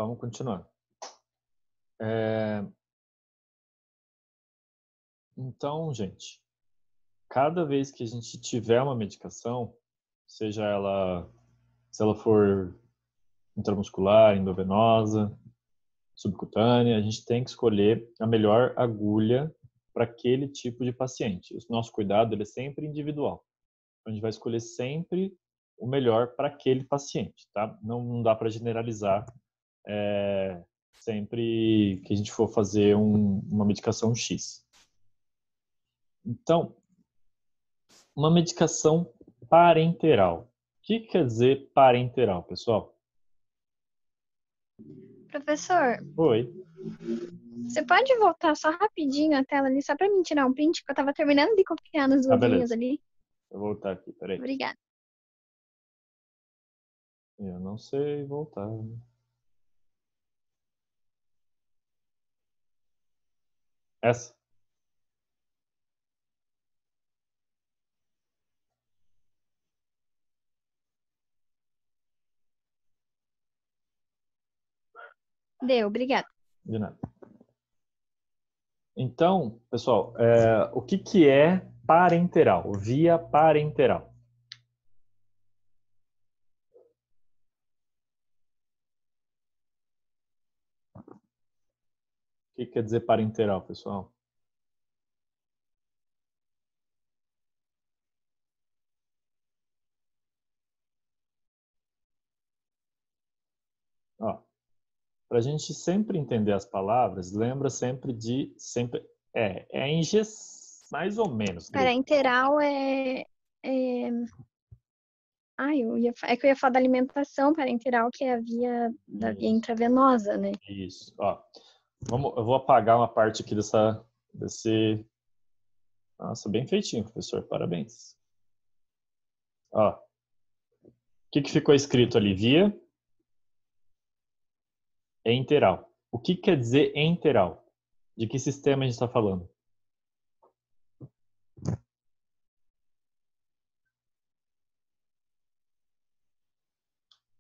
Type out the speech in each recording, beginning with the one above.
Vamos continuar. Então, gente, cada vez que a gente tiver uma medicação, seja ela, se ela for intramuscular, endovenosa, subcutânea, a gente tem que escolher a melhor agulha para aquele tipo de paciente. O nosso cuidado ele é sempre individual. A gente vai escolher sempre o melhor para aquele paciente, tá? Não dá para generalizar sempre que a gente for fazer uma medicação X. Então, uma medicação parenteral. O que quer dizer parenteral, pessoal? Professor, Oi. você pode voltar só rapidinho a tela ali, só para mim tirar um print, que eu tava terminando de copiar nas duas linhas Beleza. ali. Eu vou voltar aqui, peraí. Obrigada. Eu não sei voltar. Essa? Deu, obrigada. De nada. Então, pessoal, o que é parenteral? Via parenteral. O que quer dizer parenteral, pessoal? Para a gente sempre entender as palavras, lembra sempre de mais ou menos. Parenteral é que eu ia falar da alimentação parenteral, que é a via da via intravenosa, né? Isso. Eu vou apagar uma parte aqui desse. Nossa, bem feitinho, professor. Parabéns. O que ficou escrito ali? Via enteral. O que quer dizer enteral? De que sistema a gente está falando?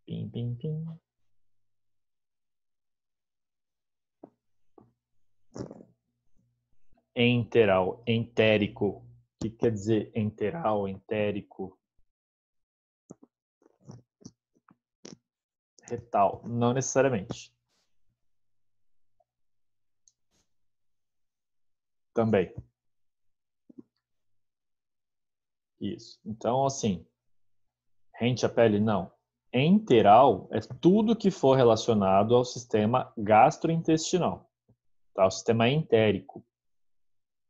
Pim, pim, pim. Enteral, entérico. O que quer dizer enteral, entérico? Retal, não necessariamente. Também. Isso. Então, assim, rente a pele, não. Enteral é tudo que for relacionado ao sistema gastrointestinal, tá? O sistema entérico.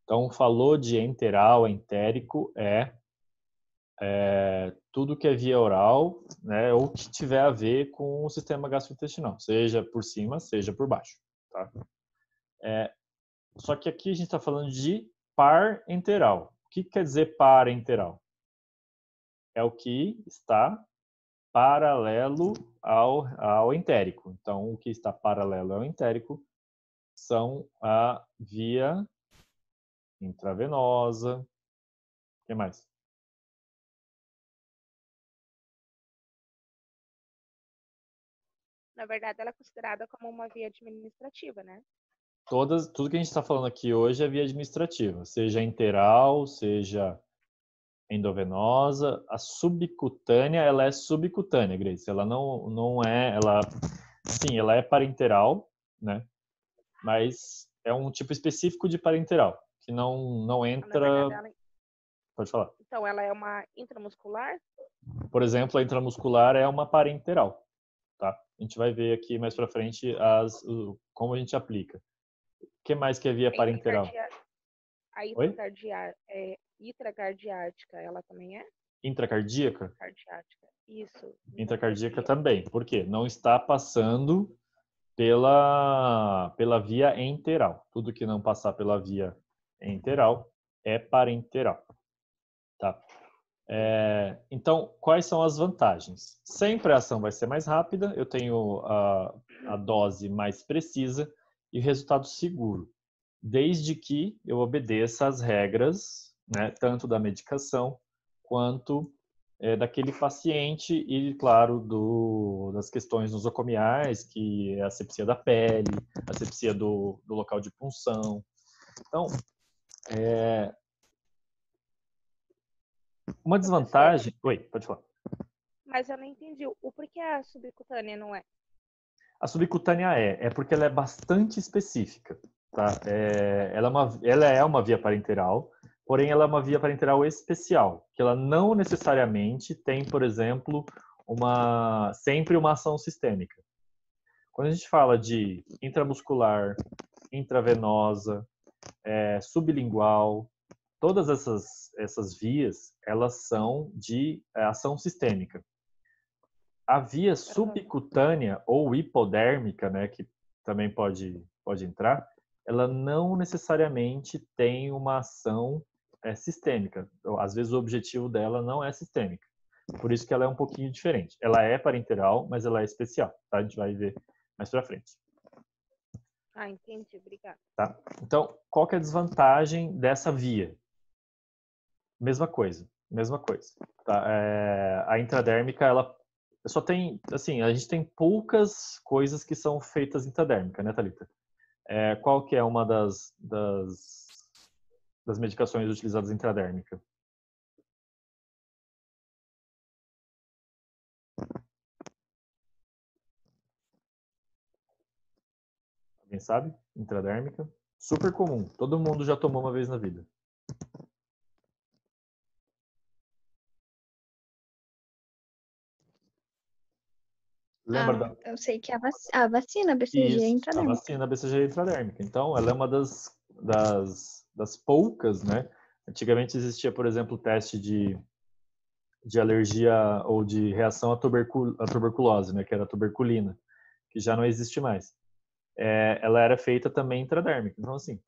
Então, falou de enteral, entérico tudo que é via oral, né, ou que tiver a ver com o sistema gastrointestinal, seja por cima, seja por baixo, tá? Só que aqui a gente está falando de parenteral. O que quer dizer parenteral? É o que está paralelo ao entérico. Então, o que está paralelo ao entérico são a via intravenosa. O que mais? Na verdade, ela é considerada como uma via administrativa, né? Tudo que a gente está falando aqui hoje é via administrativa, seja enteral, seja endovenosa. A subcutânea, ela é subcutânea, Grace. Ela não é, sim, ela é parenteral, né? Mas é um tipo específico de parenteral, que não entra... Verdade, Pode falar. Então, ela é uma intramuscular? Por exemplo, a intramuscular é uma parenteral, tá? A gente vai ver aqui mais para frente como a gente aplica. O que mais que é via parenteral? A intracardiática, ela também é? Intracardíaca? Cardiática, isso. Intracardíaca também. Por quê? Não está passando pela via enteral. Tudo que não passar pela via enteral é parenteral, tá? Então, quais são as vantagens? Sempre a ação vai ser mais rápida, eu tenho a dose mais precisa e resultado seguro, desde que eu obedeça as regras, né, tanto da medicação quanto daquele paciente e, claro, das questões nosocomiais, que é a asepsia da pele, a asepsia do local de punção. Então, uma desvantagem... Oi, pode falar. Mas eu não entendi. O porquê a subcutânea não é? A subcutânea é porque ela é bastante específica. Tá? Ela é uma via parenteral, porém ela é uma via parenteral especial, que ela não necessariamente tem, por exemplo, sempre uma ação sistêmica. Quando a gente fala de intramuscular, intravenosa, sublingual, todas essas vias, elas são de ação sistêmica. A via subcutânea ou hipodérmica, né, que também pode entrar, ela não necessariamente tem uma ação sistêmica. Às vezes o objetivo dela não é sistêmica. Por isso que ela é um pouquinho diferente. Ela é parenteral, mas ela é especial. Tá? A gente vai ver mais pra frente. Ah, entendi. Obrigada. Tá? Então, qual que é a desvantagem dessa via? Mesma coisa. Tá? A intradérmica, ela só tem, assim, a gente tem poucas coisas que são feitas intradérmica, né, Thalita? Qual que é uma das medicações utilizadas intradérmica? Alguém sabe? Intradérmica. Super comum. Todo mundo já tomou uma vez na vida. Lembra Eu sei que a vacina BCG é Isso, a intradérmica. vacina BCG é intradérmica. Então, ela é uma das poucas, né? Antigamente existia, por exemplo, o teste de alergia ou de reação à tuberculose, né? Que era a tuberculina, que já não existe mais. Ela era feita também intradérmica. Então, assim,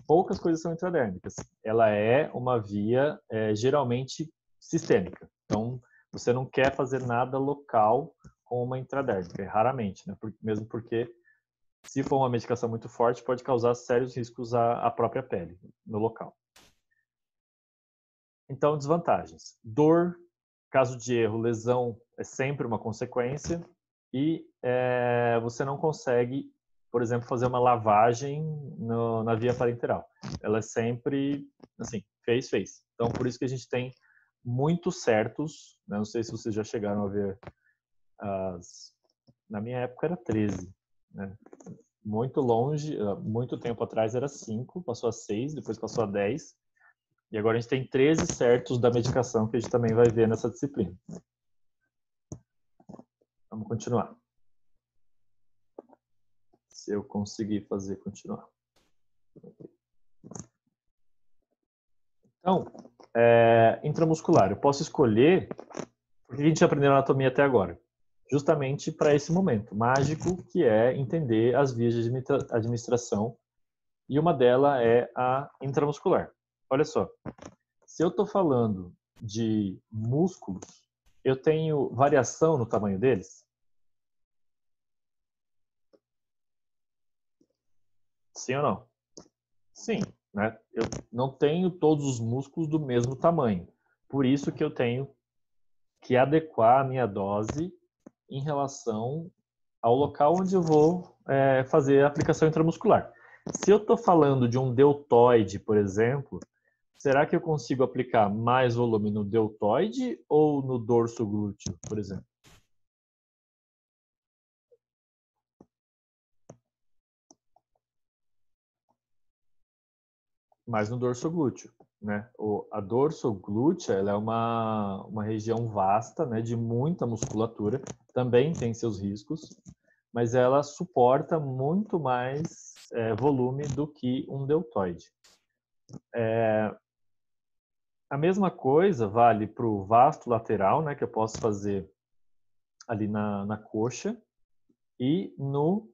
poucas coisas são intradérmicas. Ela é uma via geralmente sistêmica. Então, você não quer fazer nada local com uma intradérmica, raramente, né? Mesmo porque, se for uma medicação muito forte, pode causar sérios riscos à própria pele, no local. Então, desvantagens. Dor, caso de erro, lesão é sempre uma consequência e você não consegue, por exemplo, fazer uma lavagem na via parenteral. Ela é sempre, assim, fez. Então, por isso que a gente tem muitos certos, né? Não sei se vocês já chegaram a ver na minha época era 13, né? Muito longe, muito tempo atrás era 5, passou a 6, depois passou a 10. E agora a gente tem 13 certos da medicação que a gente também vai ver nessa disciplina. Vamos continuar. Se eu conseguir fazer continuar. Então, intramuscular. Eu posso escolher... Por que a gente aprendeu anatomia até agora? Justamente para esse momento mágico, que é entender as vias de administração. E uma delas é a intramuscular. Olha só. Se eu estou falando de músculos, eu tenho variação no tamanho deles? Sim ou não? Sim, né? Eu não tenho todos os músculos do mesmo tamanho. Por isso que eu tenho que adequar a minha dose em relação ao local onde eu vou fazer a aplicação intramuscular. Se eu estou falando de um deltoide, por exemplo, será que eu consigo aplicar mais volume no deltoide ou no dorso glúteo, por exemplo? Mais no dorso glúteo, né? A dorso glútea, ela é uma região vasta, né, de muita musculatura, também tem seus riscos, mas ela suporta muito mais volume do que um deltoide. A mesma coisa vale para o vasto lateral, né, que eu posso fazer ali na coxa, e no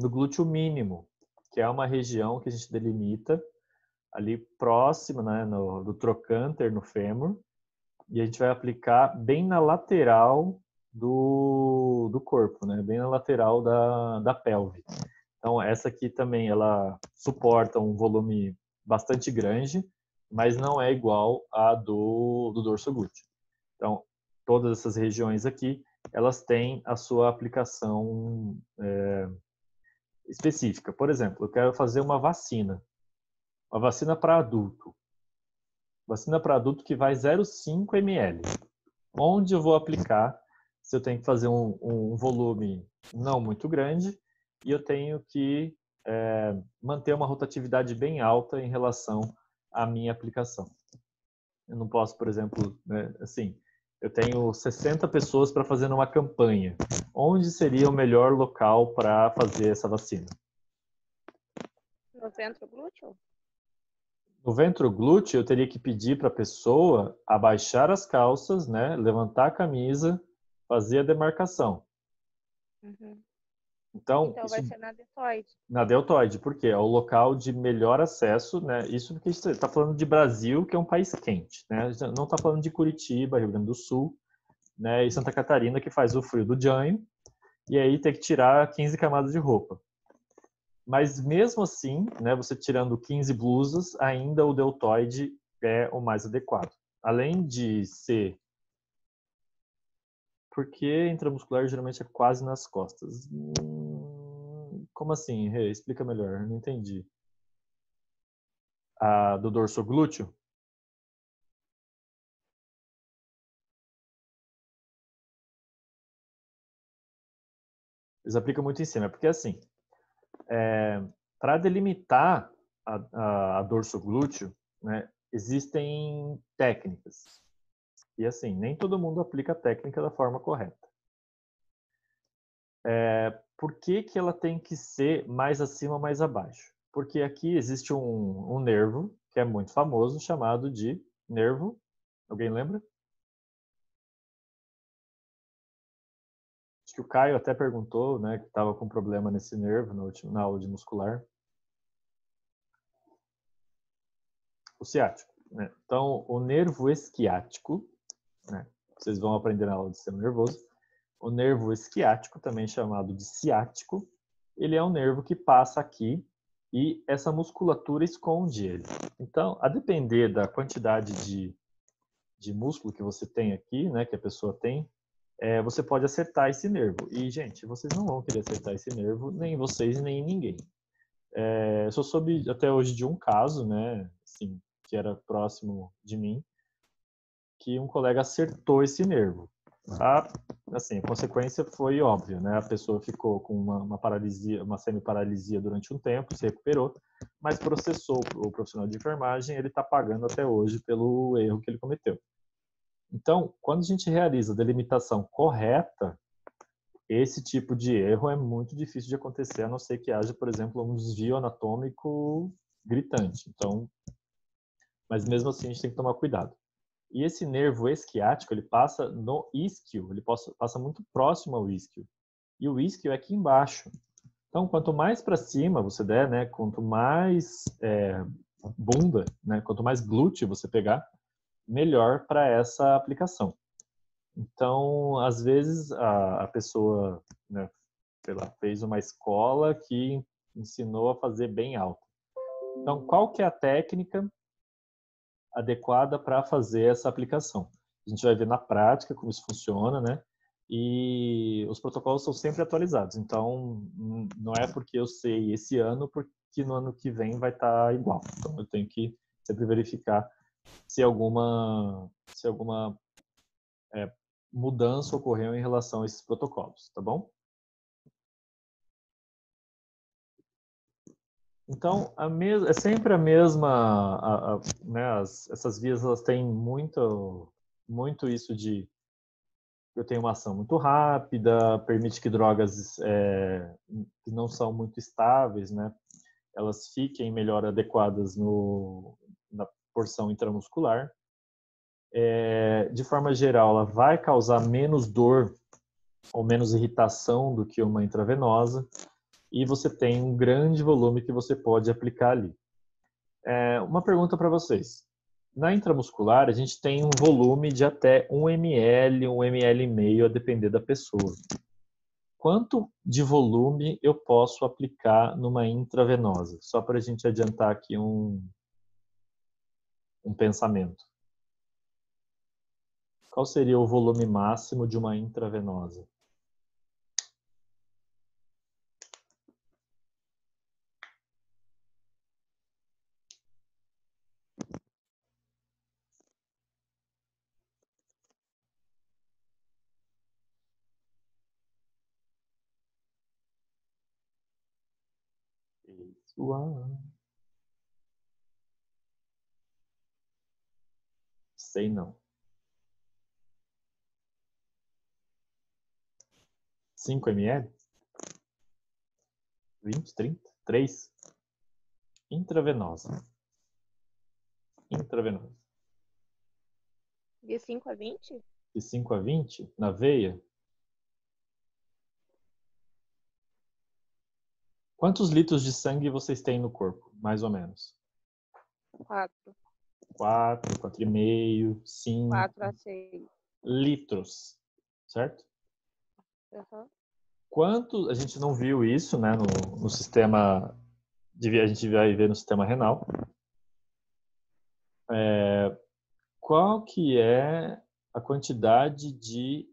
glúteo mínimo, que é uma região que a gente delimita ali próximo, né, do trocânter, no fêmur, e a gente vai aplicar bem na lateral do corpo, né, bem na lateral da pelve. Então, essa aqui também, ela suporta um volume bastante grande, mas não é igual a do dorso glúteo. Então, todas essas regiões aqui, elas têm a sua aplicação específica. Por exemplo, eu quero fazer uma vacina para adulto. Vacina para adulto que vai 0,5 ml. Onde eu vou aplicar se eu tenho que fazer um volume não muito grande e eu tenho que manter uma rotatividade bem alta em relação à minha aplicação. Eu não posso, por exemplo, né, assim, eu tenho 60 pessoas para fazer uma campanha. Onde seria o melhor local para fazer essa vacina? No ventro glúteo? No ventro glúteo, eu teria que pedir para a pessoa abaixar as calças, né, levantar a camisa, fazer a demarcação. Uhum. Então, Então isso vai ser na deltoide. na deltoide, porque é o local de melhor acesso, né? Isso porque a gente está falando de Brasil, que é um país quente, né? A gente não está falando de Curitiba, Rio Grande do Sul, né? E Santa Catarina, que faz o frio do janho, e aí tem que tirar 15 camadas de roupa. Mas mesmo assim, né, você tirando 15 blusas, ainda o deltoide é o mais adequado. Além de ser... Porque intramuscular geralmente é quase nas costas. Como assim, Rê? Explica melhor, não entendi. A do dorso glúteo? Eles aplicam muito em cima, porque assim, para delimitar a dorso glúteo, né, existem técnicas. E assim, nem todo mundo aplica a técnica da forma correta. Por que que ela tem que ser mais acima ou mais abaixo? Porque aqui existe um nervo, que é muito famoso, chamado de nervo... Alguém lembra? Acho que o Caio até perguntou, né, que estava com problema nesse nervo na aula de muscular. O ciático, né? Então, o nervo esquiático, né, vocês vão aprender na aula de sistema nervoso, o nervo esquiático, também chamado de ciático, ele é um nervo que passa aqui e essa musculatura esconde ele. Então, a depender da quantidade de músculo que você tem aqui, né, que a pessoa tem, você pode acertar esse nervo. E, gente, vocês não vão querer acertar esse nervo, nem vocês, nem ninguém. Eu só soube até hoje de um caso, né, assim, que era próximo de mim, que um colega acertou esse nervo. Assim, a consequência foi óbvia, né? A pessoa ficou com uma paralisia, uma semiparalisia durante um tempo, se recuperou, mas processou o profissional de enfermagem, ele está pagando até hoje pelo erro que ele cometeu. Então, quando a gente realiza a delimitação correta, esse tipo de erro é muito difícil de acontecer, a não ser que haja, por exemplo, um desvio anatômico gritante. Então, mas mesmo assim a gente tem que tomar cuidado. E esse nervo esquiático, ele passa no isquio, ele passa muito próximo ao isquio. E o isquio é aqui embaixo. Então, quanto mais para cima você der, né, quanto mais bunda, né, quanto mais glúteo você pegar, melhor para essa aplicação. Então, às vezes, a pessoa, né, sei lá, fez uma escola que ensinou a fazer bem alto. Então, qual que é a técnica adequada para fazer essa aplicação? A gente vai ver na prática como isso funciona, né? E os protocolos são sempre atualizados. Então, não é porque eu sei esse ano, porque no ano que vem vai estar igual. Então, eu tenho que sempre verificar se alguma mudança ocorreu em relação a esses protocolos, tá bom? Então, é sempre a mesma, né, essas vias elas têm muito isso de eu tenho uma ação muito rápida, permite que drogas que não são muito estáveis, né, elas fiquem melhor adequadas na porção intramuscular. De forma geral, ela vai causar menos dor ou menos irritação do que uma intravenosa, e você tem um grande volume que você pode aplicar ali. Uma pergunta para vocês. Na intramuscular, a gente tem um volume de até 1 ml, 1 ml e meio, a depender da pessoa. Quanto de volume eu posso aplicar numa intravenosa? Só para a gente adiantar aqui um pensamento. Qual seria o volume máximo de uma intravenosa? Isso. Sei não. 5 ml? 20, 30? 3? Intravenosa. Intravenosa. De 5 a 20? De 5 a 20 na veia? Quantos litros de sangue vocês têm no corpo, mais ou menos? 4. 4, 4,5, 5 4 a 6. litros, certo? Uhum. Quanto, a gente não viu isso, né, no sistema, a gente vai ver no sistema renal. Qual que é a quantidade de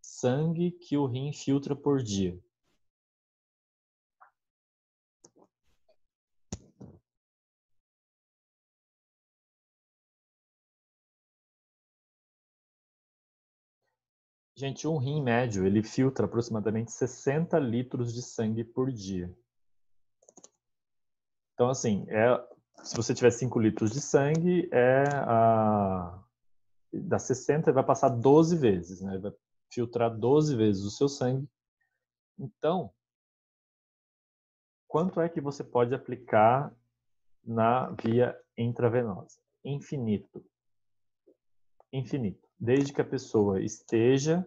sangue que o rim filtra por dia? Gente, um rim médio, ele filtra aproximadamente 60 litros de sangue por dia. Então, assim, se você tiver 5 litros de sangue, dá 60 e vai passar 12 vezes, né? Vai filtrar 12 vezes o seu sangue. Então, quanto é que você pode aplicar na via intravenosa? Infinito. Infinito. Desde que a pessoa esteja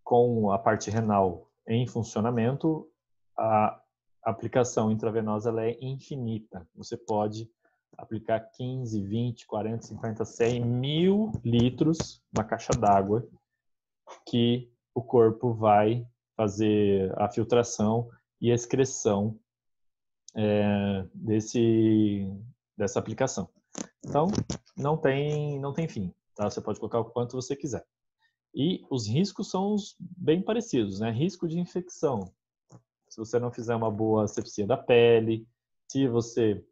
com a parte renal em funcionamento, a aplicação intravenosa ela é infinita. Você pode aplicar 15, 20, 40, 50, 100, 1000 litros na caixa d'água que o corpo vai fazer a filtração e a excreção dessa aplicação. Então, não tem fim. Tá? Você pode colocar o quanto você quiser. E os riscos são bem parecidos, né? Risco de infecção. Se você não fizer uma boa asepsia da pele, se você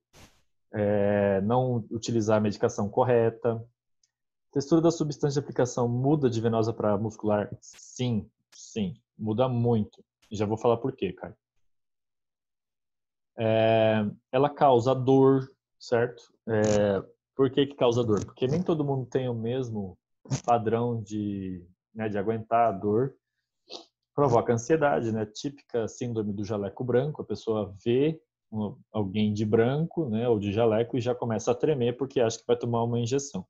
não utilizar a medicação correta. A textura da substância de aplicação muda de venosa para muscular? Sim, sim. Muda muito. Já vou falar por quê, Caio. Ela causa dor, certo? Por que causa dor? Porque nem todo mundo tem o mesmo padrão de aguentar a dor. Provoca ansiedade, né? Típica síndrome do jaleco branco. A pessoa vê alguém de branco, né, ou de jaleco e já começa a tremer porque acha que vai tomar uma injeção.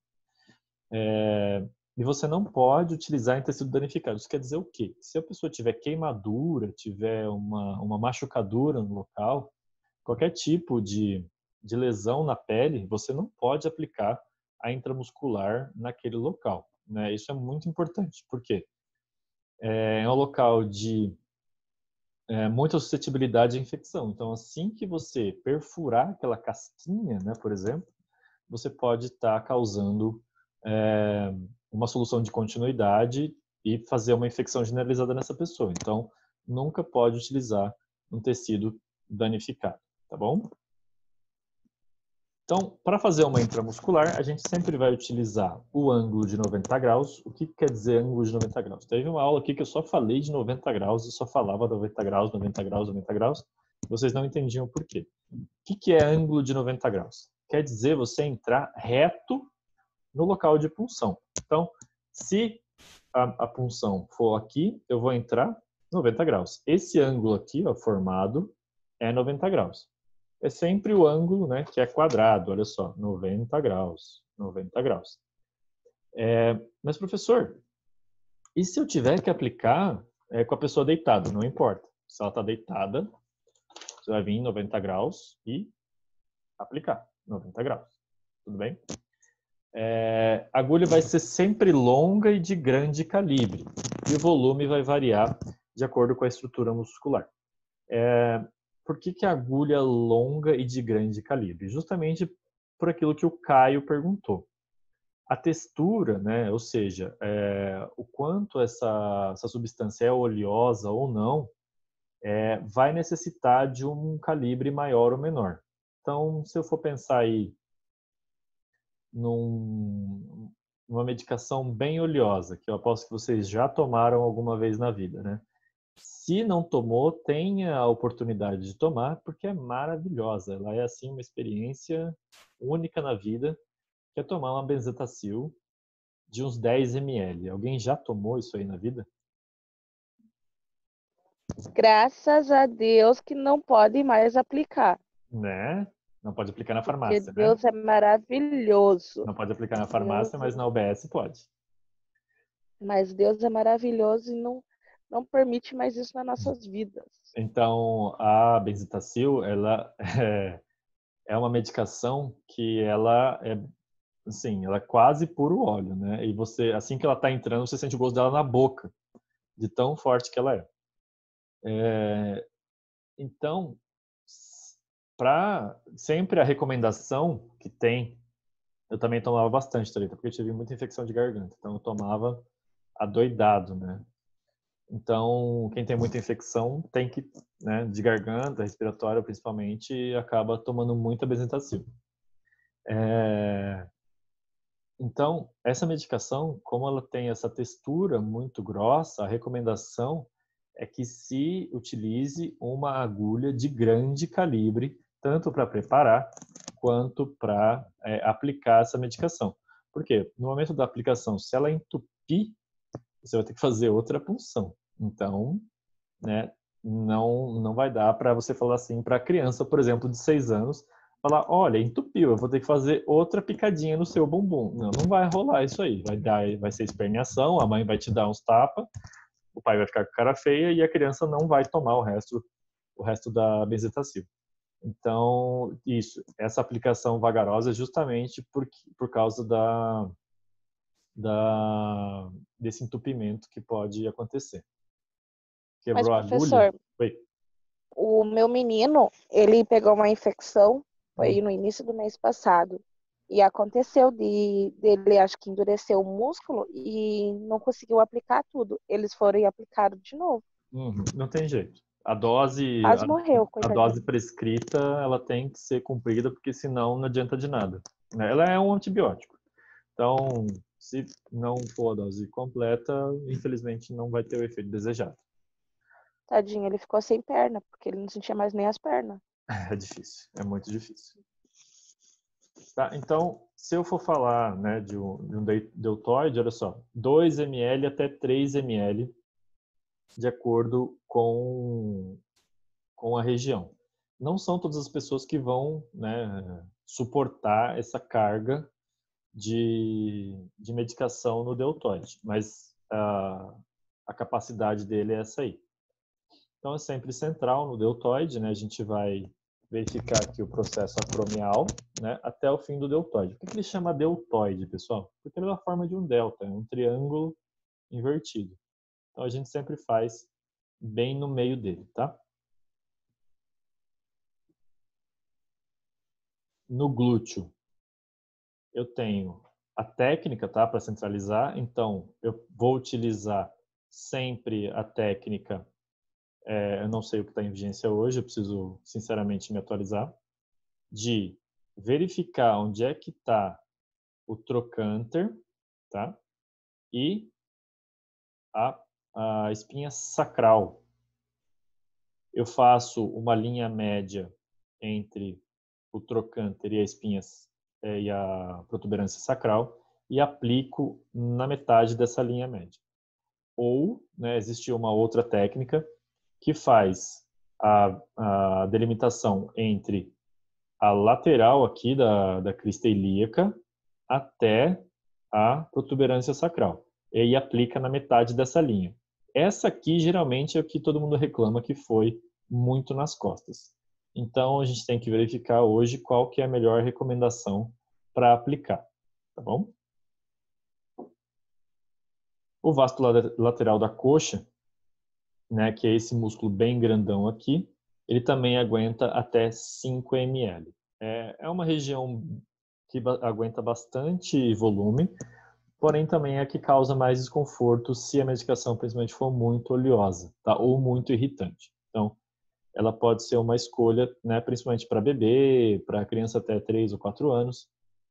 E você não pode utilizar em tecido danificado. Isso quer dizer o quê? Se a pessoa tiver queimadura, tiver uma machucadura no local, qualquer tipo de lesão na pele, você não pode aplicar a intramuscular naquele local. Né? Isso é muito importante. Por quê? É um local de muita suscetibilidade à infecção. Então, assim que você perfurar aquela casquinha, né, por exemplo, você pode estar causando uma solução de continuidade e fazer uma infecção generalizada nessa pessoa. Então, nunca pode utilizar um tecido danificado, tá bom? Então, para fazer uma intramuscular, a gente sempre vai utilizar o ângulo de 90 graus. O que quer dizer ângulo de 90 graus? Teve uma aula aqui que eu só falei de 90 graus e só falava 90 graus, 90 graus, 90 graus. Vocês não entendiam por quê. O que é ângulo de 90 graus? Quer dizer você entrar reto no local de punção. Então, se a punção for aqui, eu vou entrar 90 graus. Esse ângulo aqui, ó, formado, é 90 graus. É sempre o ângulo, né, que é quadrado, olha só, 90 graus, 90 graus. Mas, professor, e se eu tiver que aplicar com a pessoa deitada? Não importa. Se ela está deitada, você vai vir em 90 graus e aplicar 90 graus. Tudo bem? A agulha vai ser sempre longa e de grande calibre. E o volume vai variar de acordo com a estrutura muscular. Por que a agulha longa e de grande calibre? Justamente por aquilo que o Caio perguntou. A textura, né, ou seja, o quanto essa substância é oleosa ou não, vai necessitar de um calibre maior ou menor. Então, se eu for pensar aí numa medicação bem oleosa, que eu aposto que vocês já tomaram alguma vez na vida, né? Se não tomou, tenha a oportunidade de tomar, porque é maravilhosa. Ela é, assim, uma experiência única na vida, que é tomar uma benzetacil de uns 10 ml. Alguém já tomou isso aí na vida? Graças a Deus que não pode mais aplicar. Né? Não pode aplicar na Porque farmácia, né? Deus é maravilhoso. Não pode aplicar na Deus, farmácia, mas na UBS pode. mas Deus é maravilhoso e não permite mais isso nas nossas vidas. Então, a benzetacil, ela é uma medicação que ela é, assim, ela é quase puro óleo, né? E você, assim que ela está entrando, você sente o gosto dela na boca, de tão forte que ela é. Então, sempre a recomendação que tem, eu também tomava bastante, Thalita, porque eu tive muita infecção de garganta, então eu tomava adoidado, né? Então, quem tem muita infecção tem que, né, de garganta, respiratória principalmente, acaba tomando muita benzetacil. Então, essa medicação, como ela tem essa textura muito grossa, a recomendação é que se utilize uma agulha de grande calibre, tanto para preparar quanto para aplicar essa medicação. Por quê? No momento da aplicação, se ela entupir, você vai ter que fazer outra punção. Então, né, não vai dar para você falar assim para a criança, por exemplo, de 6 anos, falar, olha, entupiu, eu vou ter que fazer outra picadinha no seu bumbum. Não vai rolar isso aí. Vai ser esperneação, a mãe vai te dar uns tapas, o pai vai ficar com cara feia e a criança não vai tomar o resto da benzetacil. Então, essa aplicação vagarosa é justamente por causa desse entupimento que pode acontecer. Mas, Quebrou a agulha? professor, o meu menino, ele pegou uma infecção, foi no início do mês passado. E aconteceu dele, acho que endureceu o músculo e não conseguiu aplicar tudo. Eles foram e aplicaram de novo. Não tem jeito. A dose, Quase morreu, a coitadinho. dose prescrita, ela tem que ser cumprida, porque senão não adianta de nada. Ela é um antibiótico. Então, se não for a dose completa, infelizmente não vai ter o efeito desejado. Tadinho, ele ficou sem perna, porque ele não sentia mais nem as pernas. É difícil, é muito difícil. Tá, então, se eu for falar, né, de um deltoide, olha só, 2 ml até 3 ml, de acordo com a região. Não são todas as pessoas que vão, né, suportar essa carga de medicação no deltoide, mas a capacidade dele é essa aí. Então, é sempre central no deltoide, né? A gente vai verificar aqui o processo acromial, né, até o fim do deltoide. Por que ele chama deltoide, pessoal? Porque ele é a forma de um delta, é um triângulo invertido. Então, a gente sempre faz bem no meio dele, tá? No glúteo, eu tenho a técnica, tá, para centralizar. Então, eu vou utilizar sempre a técnica. Eu não sei o que está em vigência hoje, eu preciso, sinceramente, me atualizar. De verificar onde é que está o trocânter, tá? E a espinha sacral. Eu faço uma linha média entre o trocânter e a espinha e a protuberância sacral e aplico na metade dessa linha média. Ou, né, existe uma outra técnica que faz a delimitação entre a lateral aqui da crista ilíaca até a protuberância sacral. E aí aplica na metade dessa linha. Essa aqui, geralmente, é o que todo mundo reclama que foi muito nas costas. Então, a gente tem que verificar hoje qual que é a melhor recomendação para aplicar, tá bom? O vasto lateral da coxa, né, que é esse músculo bem grandão aqui, ele também aguenta até 5 ml. É uma região que aguenta bastante volume, porém também é a que causa mais desconforto se a medicação principalmente for muito oleosa, tá? Ou muito irritante. Então, ela pode ser uma escolha, né, principalmente para bebê, para criança até 3 ou 4 anos,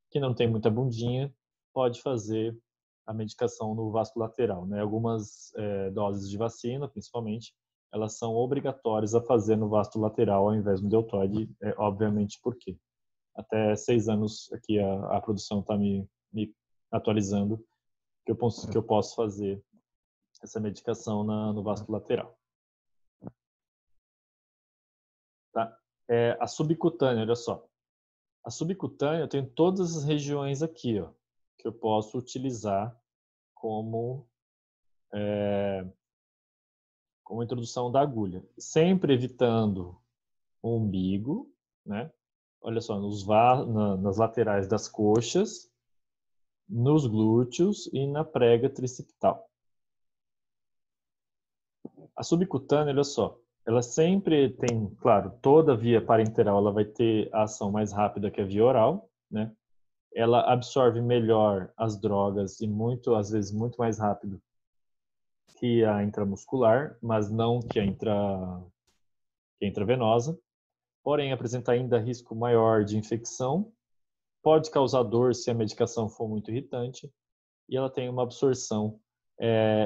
que não tem muita bundinha, pode fazer a medicação no vaso lateral, né? Algumas doses de vacina, principalmente, elas são obrigatórias a fazer no vaso lateral ao invés do deltoide, obviamente por quê? Até 6 anos aqui a produção está me atualizando que eu posso fazer essa medicação no vaso lateral. Tá? A subcutânea, olha só. A subcutânea eu tenho todas as regiões aqui, ó, que eu posso utilizar como introdução da agulha. Sempre evitando o umbigo, né? Olha só, nas laterais das coxas, nos glúteos e na prega tricipital. A subcutânea, olha só, ela sempre tem, claro, toda a via parenteral ela vai ter a ação mais rápida que a via oral, né? Ela absorve melhor as drogas e às vezes muito mais rápido que a intramuscular, mas não que a intravenosa. Porém, apresenta ainda risco maior de infecção, pode causar dor se a medicação for muito irritante e ela tem uma absorção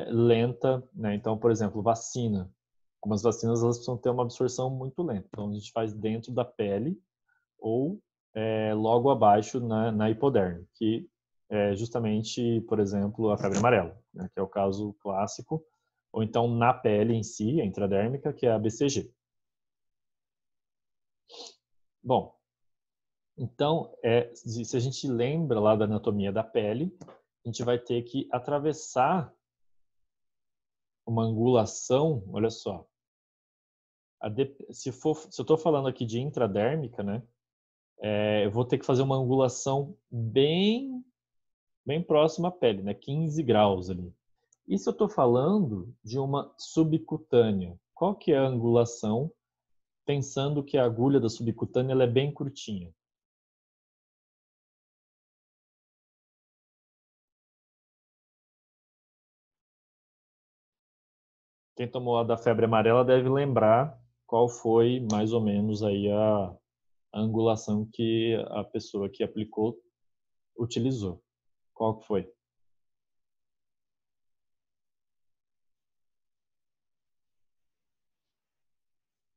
lenta, né? Então, por exemplo, vacina. Algumas vacinas elas precisam ter uma absorção muito lenta. Então, a gente faz dentro da pele ou logo abaixo na hipoderme, que é justamente, por exemplo, a febre amarela, né? Que é o caso clássico, ou então na pele em si, a intradérmica, que é a BCG. Bom, então, se a gente lembra lá da anatomia da pele, a gente vai ter que atravessar uma angulação, olha só. Se eu estou falando aqui de intradérmica, né? Eu vou ter que fazer uma angulação bem próxima à pele, né? 15 graus ali. E se eu estou falando de uma subcutânea, qual que é a angulação, pensando que a agulha da subcutânea ela é bem curtinha? Quem tomou a da febre amarela deve lembrar qual foi mais ou menos aí a angulação que a pessoa que aplicou utilizou. Qual que foi?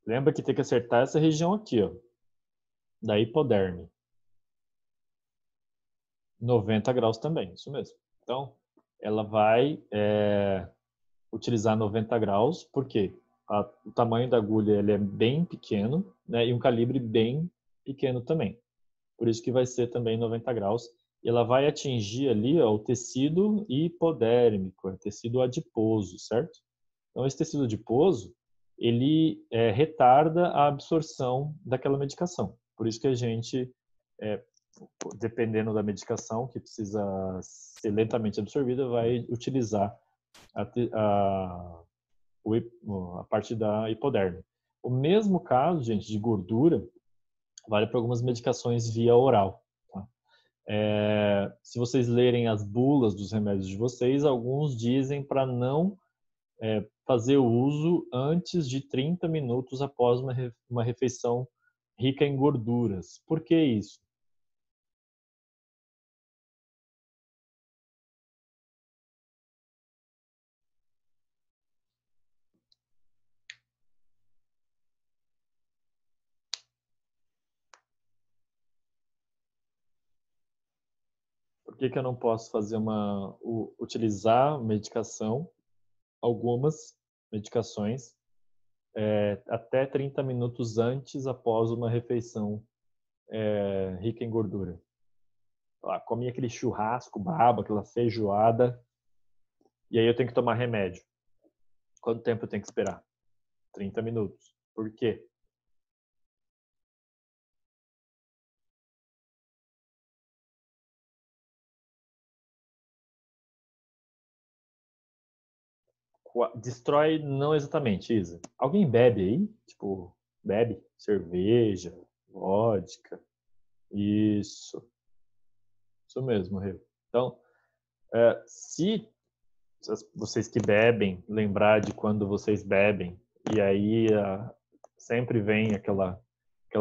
Lembra que tem que acertar essa região aqui, ó, da hipoderme. 90 graus também, isso mesmo. Então, ela vai utilizar 90 graus, porque o tamanho da agulha ele é bem pequeno, né, e um calibre bem pequeno também. Por isso que vai ser também 90 graus. E ela vai atingir ali, ó, o tecido hipodérmico, o tecido adiposo, certo? Então, esse tecido adiposo, ele retarda a absorção daquela medicação. Por isso que a gente, dependendo da medicação, que precisa ser lentamente absorvida, vai utilizar a parte da hipoderme. O mesmo caso, gente, de gordura, vale para algumas medicações via oral. Tá? Se vocês lerem as bulas dos remédios de vocês, alguns dizem para não fazer o uso antes de 30 minutos após uma refeição rica em gorduras. Por que isso? Por que eu não posso fazer utilizar medicação, algumas medicações, até 30 minutos antes após uma refeição rica em gordura? Comi aquele churrasco brabo, aquela feijoada, e aí eu tenho que tomar remédio. Quanto tempo eu tenho que esperar? 30 minutos. Por quê? Destrói não exatamente, Isa. Alguém bebe aí? Tipo, bebe cerveja, vodka. Isso. Isso mesmo, Rê. Então, se vocês que bebem, lembrar de quando vocês bebem, e aí sempre vem aquela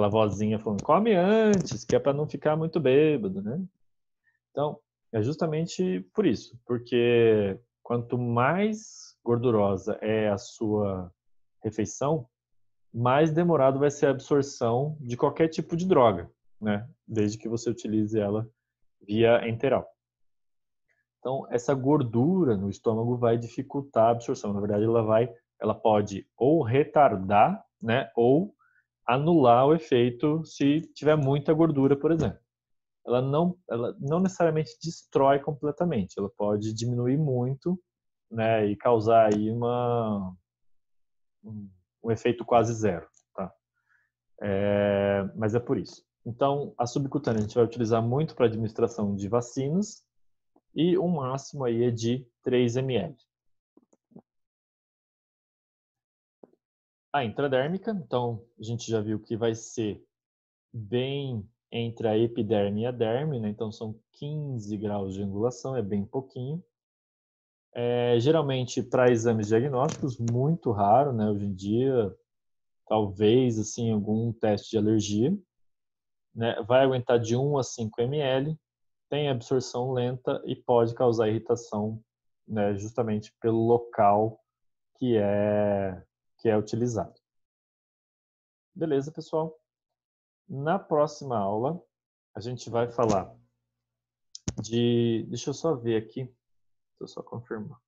vozinha falando, come antes, que é para não ficar muito bêbado, né? Então, é justamente por isso, porque quanto mais gordurosa é a sua refeição, mais demorado vai ser a absorção de qualquer tipo de droga, né? Desde que você utilize ela via enteral. Então, essa gordura no estômago vai dificultar a absorção. Na verdade, ela pode ou retardar, né, ou anular o efeito se tiver muita gordura, por exemplo. Ela não necessariamente destrói completamente. Ela pode diminuir muito, né, e causar aí um efeito quase zero, tá? Mas é por isso. Então, a subcutânea a gente vai utilizar muito para administração de vacinas, e o máximo aí é de 3 ml. A intradérmica, então a gente já viu que vai ser bem entre a epiderme e a derme, né? Então são 15 graus de angulação, é bem pouquinho. Geralmente para exames diagnósticos, muito raro, né? Hoje em dia, talvez assim algum teste de alergia, né? Vai aguentar de 1 a 5 ml, tem absorção lenta e pode causar irritação, né? Justamente pelo local que é utilizado. Beleza, pessoal? Na próxima aula, a gente vai falar de... Deixa eu só ver aqui. Deixa eu só confirmar.